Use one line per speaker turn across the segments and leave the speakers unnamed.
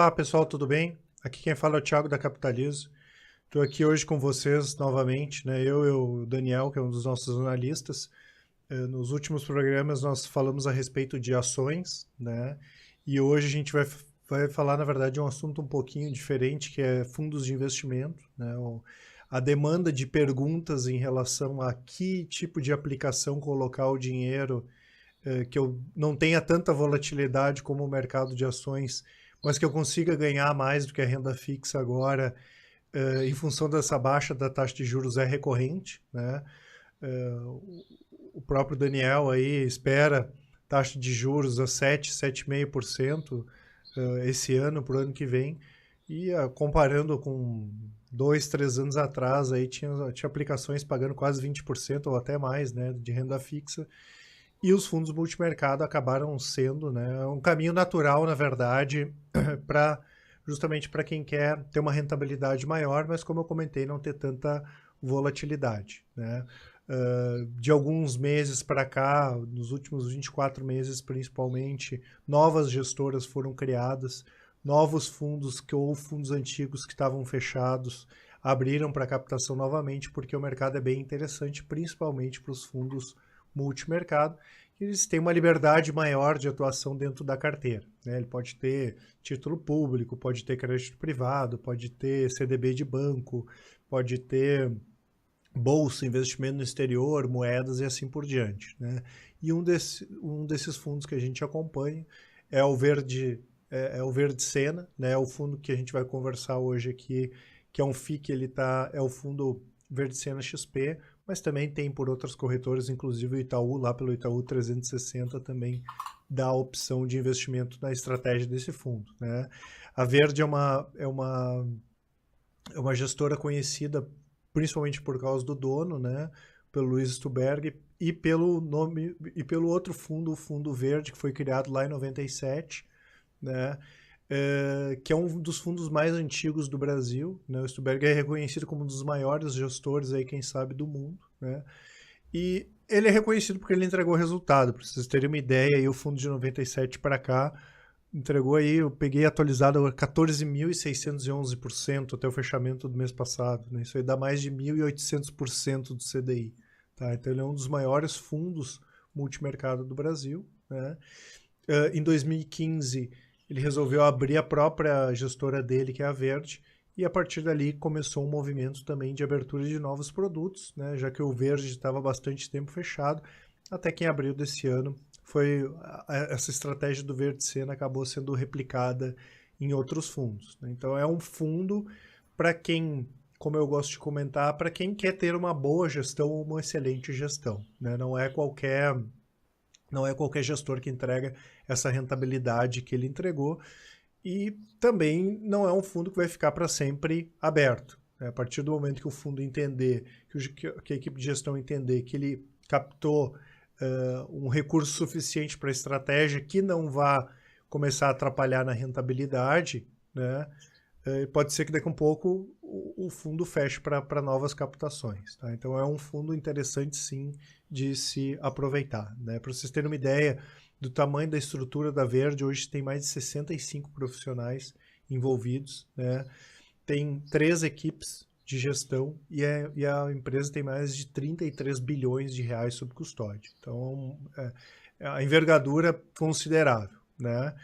Olá pessoal, tudo bem? Aqui quem fala é o Thiago da Capitalizo. Estou aqui hoje com vocês novamente, né? Eu e o Daniel, que é um dos nossos analistas. Nos últimos programas nós falamos a respeito de ações, né? E hoje a gente vai falar, na verdade, de um assunto um pouquinho diferente, que é fundos de investimento, né? A demanda de perguntas em relação a que tipo de aplicação colocar o dinheiro, que eu não tenha tanta volatilidade como o mercado de ações, mas que eu consiga ganhar mais do que a renda fixa agora, em função dessa baixa da taxa de juros é recorrente, né? O próprio Daniel aí espera taxa de juros a 7, 7,5% esse ano, para o ano que vem, e comparando com 2, 3 anos atrás, aí tinha aplicações pagando quase 20% ou até mais, né, de renda fixa, e os fundos multimercado acabaram sendo, né, um caminho natural, na verdade, para justamente para quem quer ter uma rentabilidade maior, mas como eu comentei, não ter tanta volatilidade, né? De alguns meses para cá, nos últimos 24 meses principalmente, novas gestoras foram criadas, novos fundos ou fundos antigos que estavam fechados abriram para captação novamente, porque o mercado é bem interessante, principalmente para os fundos multimercado, eles têm uma liberdade maior de atuação dentro da carteira, né? Ele pode ter título público, pode ter crédito privado, pode ter CDB de banco, pode ter bolsa, investimento no exterior, moedas e assim por diante, né? E um desses fundos que a gente acompanha é o Verde, o Verde Sena, né? É o fundo que a gente vai conversar hoje aqui, que é um FIC, é o fundo Verde Sena XP, mas também tem por outras corretoras, inclusive o Itaú, lá pelo Itaú 360 também dá a opção de investimento na estratégia desse fundo, né? A Verde é uma gestora conhecida principalmente por causa do dono, né, pelo Luiz Stuberg, e pelo nome e pelo outro fundo, o Fundo Verde, que foi criado lá em 97, né, que é um dos fundos mais antigos do Brasil, né? O Stuberg é reconhecido como um dos maiores gestores aí, quem sabe, do mundo, né? E ele é reconhecido porque ele entregou resultado. Para vocês terem uma ideia, aí o fundo de 97 para cá entregou aí, eu peguei atualizado 14.611% até o fechamento do mês passado, né? Isso aí dá mais de 1.800% do CDI, tá? Então ele é um dos maiores fundos multimercado do Brasil, né? Em 2015 ele resolveu abrir a própria gestora dele, que é a Verde, e a partir dali começou um movimento também de abertura de novos produtos, né? Já que o Verde estava bastante tempo fechado, até que em abril desse ano essa estratégia do Verde Sena acabou sendo replicada em outros fundos, né? Então é um fundo para quem, como eu gosto de comentar, para quem quer ter uma boa gestão ou uma excelente gestão, né? Não é qualquer gestor que entrega essa rentabilidade que ele entregou, e também não é um fundo que vai ficar para sempre aberto, né? A partir do momento que o fundo entender, que a equipe de gestão entender que ele captou um recurso suficiente para a estratégia que não vá começar a atrapalhar na rentabilidade, né? Pode ser que daqui a um pouco o fundo feche para novas captações, tá? Então é um fundo interessante sim de se aproveitar, né? Para vocês terem uma ideia do tamanho da estrutura da Verde, hoje tem mais de 65 profissionais envolvidos, né? Tem 3 equipes de gestão e a empresa tem mais de 33 bilhões de reais sob custódia. Então, a envergadura é considerável, né?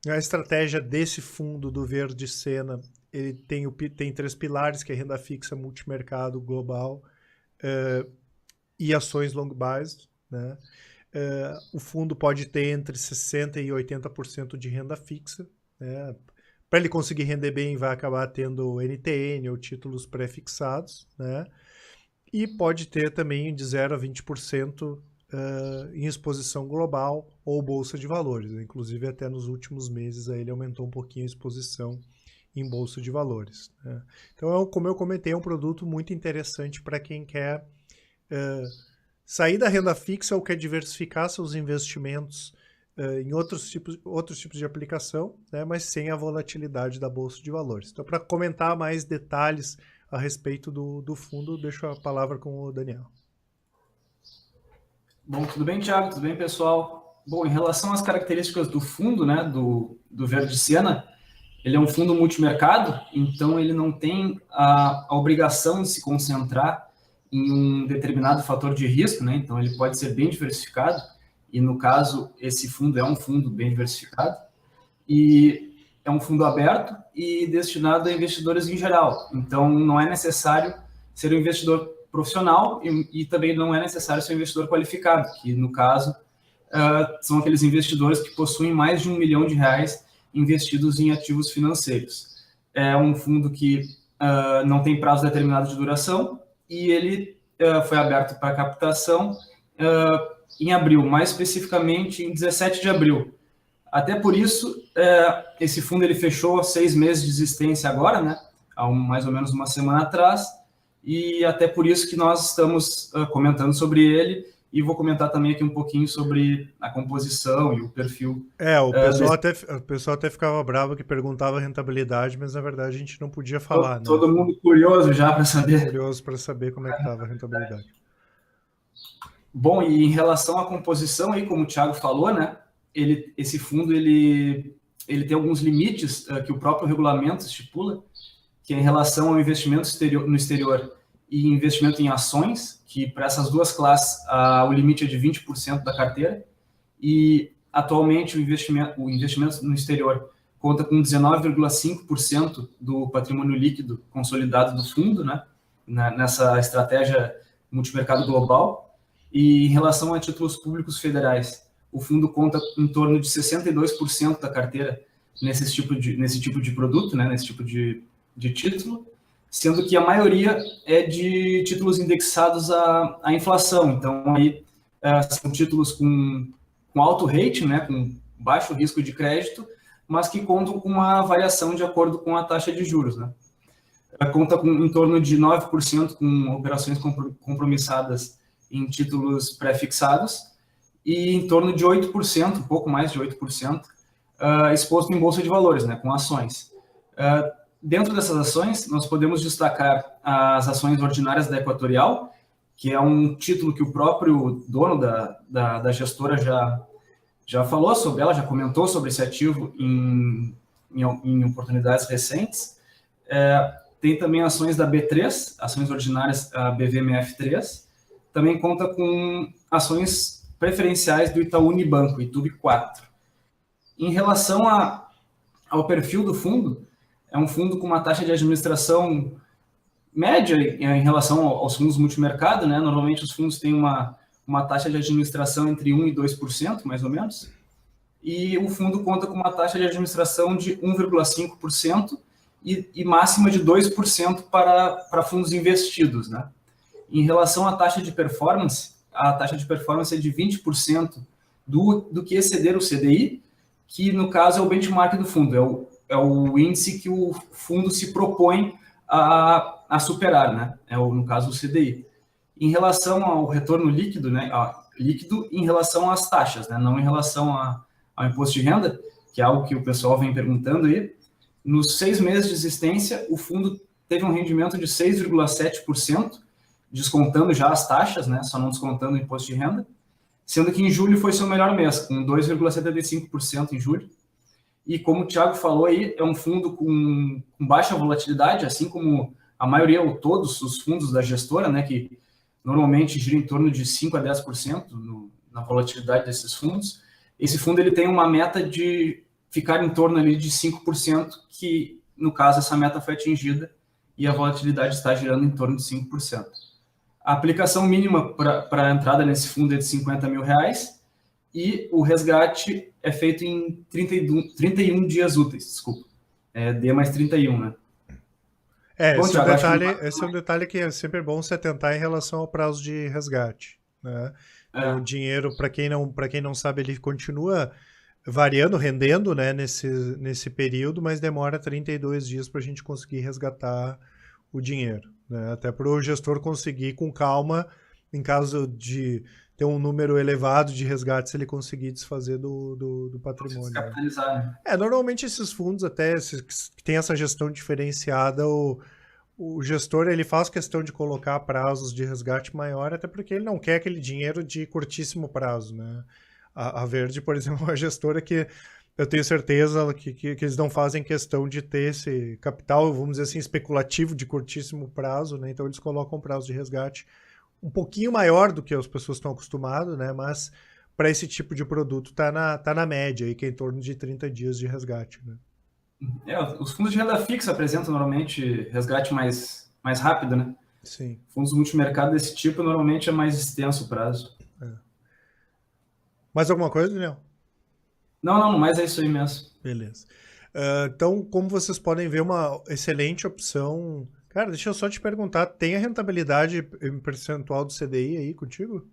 A estratégia desse fundo do Verde Sena, ele tem 3 pilares, que é renda fixa, multimercado, global, e ações long based, né? O fundo pode ter entre 60% e 80% de renda fixa, né? Para ele conseguir render bem, vai acabar tendo NTN ou títulos pré-fixados, né? E pode ter também de 0 a 20% em exposição global ou bolsa de valores. Inclusive, até nos últimos meses aí ele aumentou um pouquinho a exposição em bolsa de valores, né? Então, como eu comentei, é um produto muito interessante para quem quer sair da renda fixa ou quer diversificar seus investimentos em outros tipos de aplicação, né, mas sem a volatilidade da bolsa de valores. Então, para comentar mais detalhes a respeito do fundo, deixo a palavra com o Daniel.
Bom, tudo bem, Thiago? Tudo bem, pessoal? Bom, em relação às características do fundo, né, do Verde Sena, Ele é um fundo multimercado, então ele não tem a obrigação de se concentrar em um determinado fator de risco, né? Então ele pode ser bem diversificado, e no caso, esse fundo é um fundo bem diversificado, e é um fundo aberto e destinado a investidores em geral. Então não é necessário ser um investidor profissional e também não é necessário ser um investidor qualificado, que no caso são aqueles investidores que possuem mais de R$ 1 milhão investidos em ativos financeiros. É um fundo que não tem prazo determinado de duração e ele foi aberto para captação em abril, mais especificamente em 17 de abril. Até por isso, esse fundo ele fechou 6 meses de existência agora, né? Há mais ou menos uma semana atrás, e até por isso que nós estamos comentando sobre ele, e vou comentar também aqui um pouquinho sobre a composição e o perfil.
O pessoal até ficava bravo que perguntava a rentabilidade, mas na verdade a gente não podia falar, né?
Todo mundo curioso já para saber.
Curioso para saber como é que estava a rentabilidade.
Bom, e em relação à composição, aí, como o Thiago falou, né? Esse fundo ele tem alguns limites que o próprio regulamento estipula, que é em relação ao investimento no exterior e investimento em ações, que para essas duas classes o limite é de 20% da carteira, e atualmente o investimento no exterior conta com 19,5% do patrimônio líquido consolidado do fundo, né, nessa estratégia multimercado global, e em relação a títulos públicos federais, o fundo conta em torno de 62% da carteira nesse tipo de produto, né, nesse tipo de título, sendo que a maioria é de títulos indexados à inflação. Então, aí são títulos com alto rating, né, com baixo risco de crédito, mas que contam com uma variação de acordo com a taxa de juros. Né? Conta com em torno de 9% com operações compromissadas em títulos pré-fixados e em torno de 8%, um pouco mais de 8%, exposto em bolsa de valores, né, com ações. Dentro dessas ações, nós podemos destacar as ações ordinárias da Equatorial, que é um título que o próprio dono da gestora já falou sobre ela, já comentou sobre esse ativo em oportunidades recentes. Tem também ações da B3, ações ordinárias BVMF3. Também conta com ações preferenciais do Itaú Unibanco, ITUB4. Em relação ao perfil do fundo, é um fundo com uma taxa de administração média em relação aos fundos multimercado, né? Normalmente os fundos têm uma taxa de administração entre 1% e 2%, mais ou menos, e o fundo conta com uma taxa de administração de 1,5% e máxima de 2% para fundos investidos, né? Em relação à taxa de performance, a taxa de performance é de 20% do que exceder o CDI, que no caso é o benchmark do fundo, é o índice que o fundo se propõe a superar, né? No caso o CDI. Em relação ao retorno líquido, né? Líquido em relação às taxas, né? Não em relação ao imposto de renda, que é algo que o pessoal vem perguntando aí. Nos 6 meses de existência, o fundo teve um rendimento de 6,7%, descontando já as taxas, né? Só não descontando o imposto de renda, sendo que em julho foi seu melhor mês, com 2,75% em julho. E como o Thiago falou aí, é um fundo com baixa volatilidade, assim como a maioria ou todos os fundos da gestora, né, que normalmente gira em torno de 5% a 10% na volatilidade desses fundos. Esse fundo ele tem uma meta de ficar em torno ali de 5%, que no caso essa meta foi atingida e a volatilidade está girando em torno de 5%. A aplicação mínima para a entrada nesse fundo é de R$50 mil, e o resgate é feito em 31 dias úteis, desculpa. D mais 31, né?
Bom, Thiago, esse é um detalhe que é sempre bom se atentar em relação ao prazo de resgate, né? O dinheiro, para quem não sabe, ele continua variando, rendendo, né, nesse período, mas demora 32 dias para a gente conseguir resgatar o dinheiro, né? Até para o gestor conseguir com calma, em caso de ter um número elevado de resgates, ele conseguir desfazer do patrimônio.
Capitalizar, né?
Normalmente esses fundos, até que tem essa gestão diferenciada, o gestor ele faz questão de colocar prazos de resgate maior, até porque ele não quer aquele dinheiro de curtíssimo prazo, né? A Verde, por exemplo, é uma gestora que eu tenho certeza que eles não fazem questão de ter esse capital, vamos dizer assim, especulativo de curtíssimo prazo, né? Então eles colocam um prazo de resgate um pouquinho maior do que as pessoas estão acostumadas, né? Mas para esse tipo de produto tá na média, aí, que é em torno de 30 dias de resgate, né?
Os fundos de renda fixa apresentam normalmente resgate mais rápido, né?
Sim.
Fundos multimercado desse tipo normalmente é mais extenso o prazo.
É. Mais alguma coisa, Daniel?
Não, mas é isso aí mesmo.
Beleza. Então, como vocês podem ver, uma excelente opção. Cara, deixa eu só te perguntar, tem a rentabilidade em percentual do CDI aí contigo?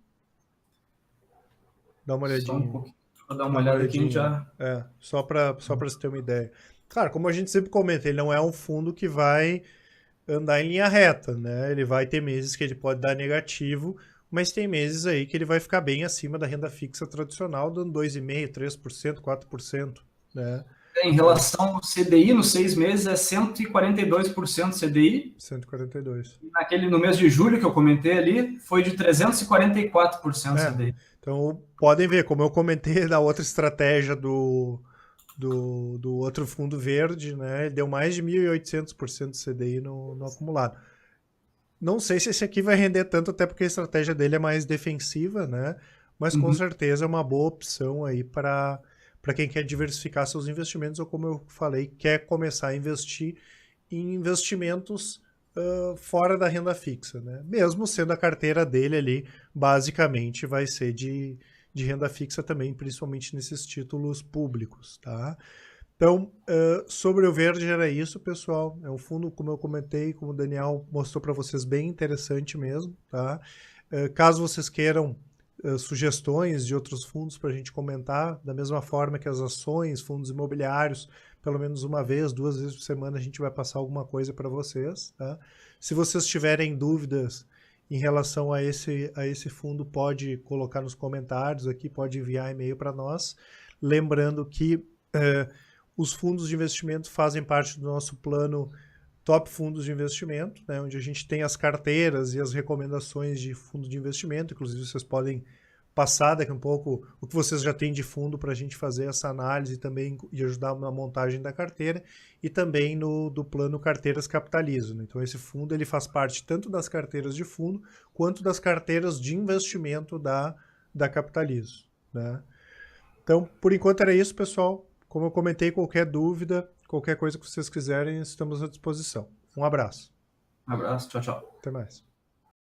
Dá uma
Só um
olhadinha.
pouquinho. Vou dar uma
Dá uma
olhada aqui, a gente
olhadinha.
já.
Só para você ter uma ideia. Claro, como a gente sempre comenta, ele não é um fundo que vai andar em linha reta, né? Ele vai ter meses que ele pode dar negativo, mas tem meses aí que ele vai ficar bem acima da renda fixa tradicional, dando 2,5%, 3%, 4%, né?
Em relação ao CDI, nos 6 meses é 142% CDI.
142.
No mês de julho que eu comentei ali, foi de 344% CDI.
Então, podem ver, como eu comentei da outra estratégia do outro fundo verde, né? Ele deu mais de 1.800% de CDI no acumulado. Não sei se esse aqui vai render tanto, até porque a estratégia dele é mais defensiva, né? Mas com certeza é uma boa opção aí para quem quer diversificar seus investimentos ou, como eu falei, quer começar a investir em investimentos fora da renda fixa, né? Mesmo sendo a carteira dele ali, basicamente vai ser de renda fixa também, principalmente nesses títulos públicos, tá? Então, sobre o verde era isso, pessoal. É um fundo, como eu comentei, como o Daniel mostrou para vocês, bem interessante mesmo, tá? Caso vocês queiram sugestões de outros fundos para a gente comentar, da mesma forma que as ações, fundos imobiliários, pelo menos uma vez, 2 vezes por semana a gente vai passar alguma coisa para vocês, tá? Se vocês tiverem dúvidas em relação a esse fundo, pode colocar nos comentários aqui, pode enviar e-mail para nós. Lembrando que os fundos de investimento fazem parte do nosso plano Top Fundos de Investimento, né, onde a gente tem as carteiras e as recomendações de fundo de investimento. Inclusive, vocês podem passar daqui a um pouco o que vocês já têm de fundo para a gente fazer essa análise também e ajudar na montagem da carteira, e também do plano Carteiras Capitalizo, né? Então, esse fundo ele faz parte tanto das carteiras de fundo quanto das carteiras de investimento da Capitalizo, né? Então, por enquanto era isso, pessoal. Como eu comentei, qualquer dúvida, qualquer coisa que vocês quiserem, estamos à disposição. Um abraço.
Um abraço, tchau, tchau.
Até mais.